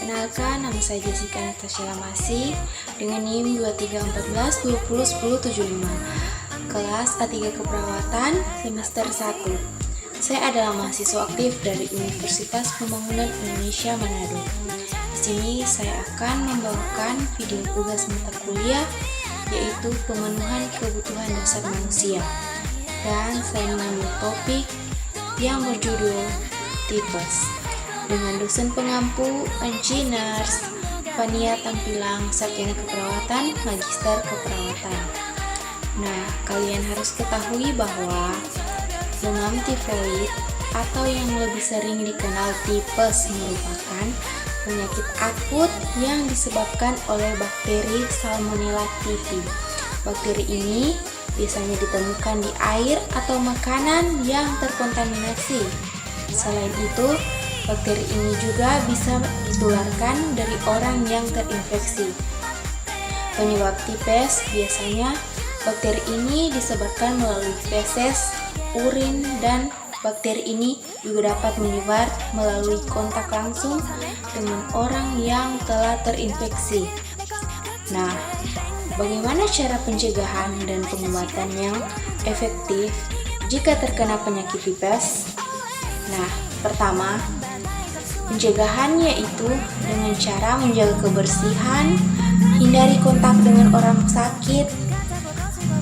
Perkenalkan, nama saya Jessica Natasha Lamasi dengan NIM 2314201075, kelas A3 Keperawatan semester 1. Saya adalah mahasiswa aktif dari Universitas Pembangunan Indonesia Manado. Di sini saya akan membawakan video tugas mata kuliah, yaitu pemenuhan kebutuhan dasar manusia. Dan saya mengambil topik yang berjudul tipes, dengan dosen pengampu Anji Nars Fania Tampilang, sarjana keperawatan, magister keperawatan. Nah, kalian harus ketahui bahwa demam tifoid atau yang lebih sering dikenal tipes merupakan penyakit akut yang disebabkan oleh bakteri Salmonella typhi. Bakteri ini biasanya ditemukan di air atau makanan yang terkontaminasi. Selain itu, bakteri ini juga bisa ditularkan dari orang yang terinfeksi. Penyebab tipes biasanya bakteri ini disebarkan melalui feses, urin, dan bakteri ini juga dapat menyebar melalui kontak langsung dengan orang yang telah terinfeksi. Nah, bagaimana cara pencegahan dan pengobatan yang efektif jika terkena penyakit tipes? Nah, pertama, pencegahan yaitu dengan cara menjaga kebersihan, hindari kontak dengan orang sakit,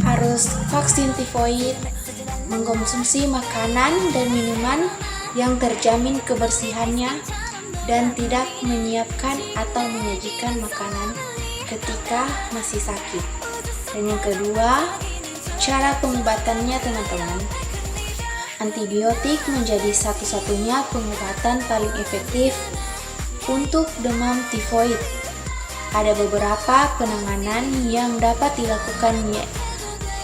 harus vaksin tifoid, mengkonsumsi makanan dan minuman yang terjamin kebersihannya, dan tidak menyiapkan atau menyajikan makanan ketika masih sakit. Dan yang kedua, cara pengobatannya teman-teman. Antibiotik menjadi satu-satunya pengobatan paling efektif untuk demam tifoid. Ada beberapa penanganan yang dapat dilakukan,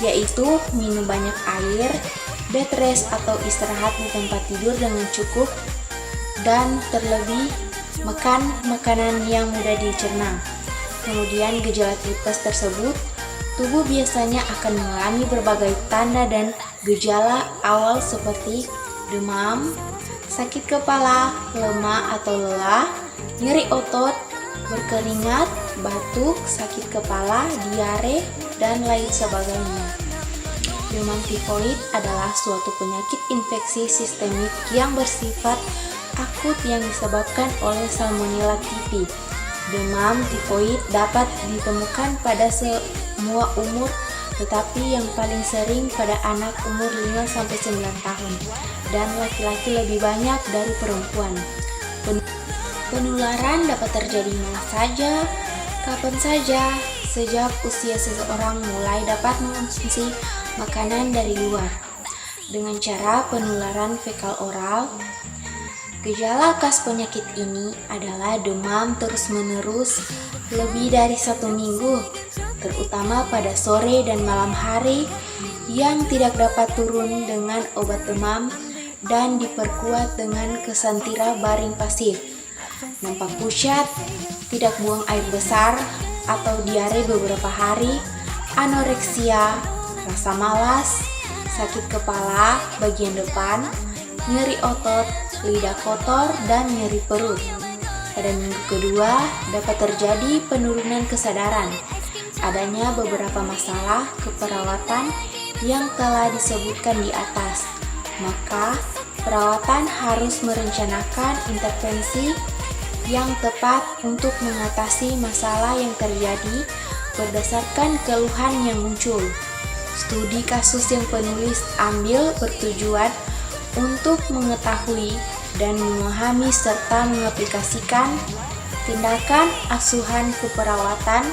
yaitu minum banyak air, bed rest atau istirahat di tempat tidur dengan cukup, dan terlebih makan makanan yang mudah dicerna. Kemudian gejala tipes tersebut, tubuh biasanya akan mengalami berbagai tanda dan gejala awal seperti demam, sakit kepala, lemah atau lelah, nyeri otot, berkeringat, batuk, sakit kepala, diare, dan lain sebagainya. Demam tifoid adalah suatu penyakit infeksi sistemik yang bersifat akut yang disebabkan oleh Salmonella typhi. Demam tifoid dapat ditemukan pada semua umur, tetapi yang paling sering pada anak umur 5-9 tahun, dan laki-laki lebih banyak dari perempuan. Penularan dapat terjadi mana saja, kapan saja, sejak usia seseorang mulai dapat mengonsumsi makanan dari luar. Dengan cara penularan fekal oral, gejala khas penyakit ini adalah demam terus-menerus lebih dari 1 minggu, terutama pada sore dan malam hari, yang tidak dapat turun dengan obat demam dan diperkuat dengan kesantira baring pasif, nampak pucat, tidak buang air besar atau diare beberapa hari, anoreksia, rasa malas, sakit kepala bagian depan, nyeri otot, lidah kotor, dan nyeri perut. Pada minggu kedua dapat terjadi penurunan kesadaran. Adanya beberapa masalah keperawatan yang telah disebutkan di atas, maka perawatan harus merencanakan intervensi yang tepat untuk mengatasi masalah yang terjadi berdasarkan keluhan yang muncul. Studi kasus yang penulis ambil bertujuan untuk mengetahui dan memahami serta mengaplikasikan tindakan asuhan keperawatan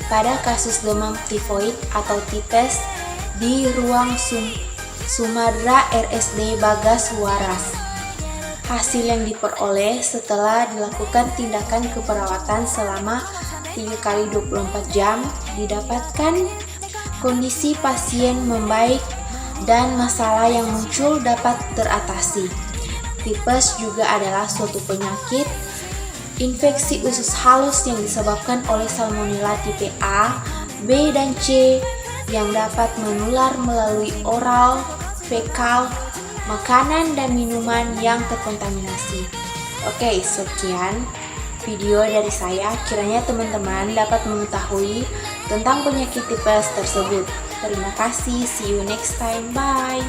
pada kasus demam tifoid atau tipes di ruang Sumadera RSD Bagas Waras. Hasil yang diperoleh setelah dilakukan tindakan keperawatan selama 3x24 jam didapatkan kondisi pasien membaik dan masalah yang muncul dapat teratasi. Tipes juga adalah suatu penyakit infeksi usus halus yang disebabkan oleh Salmonella tipe A, B, dan C yang dapat menular melalui oral, fekal, makanan, dan minuman yang terkontaminasi. Oke, sekian. video dari saya, kiranya teman-teman dapat mengetahui tentang penyakit tipes tersebut. Terima kasih, see you next time, bye!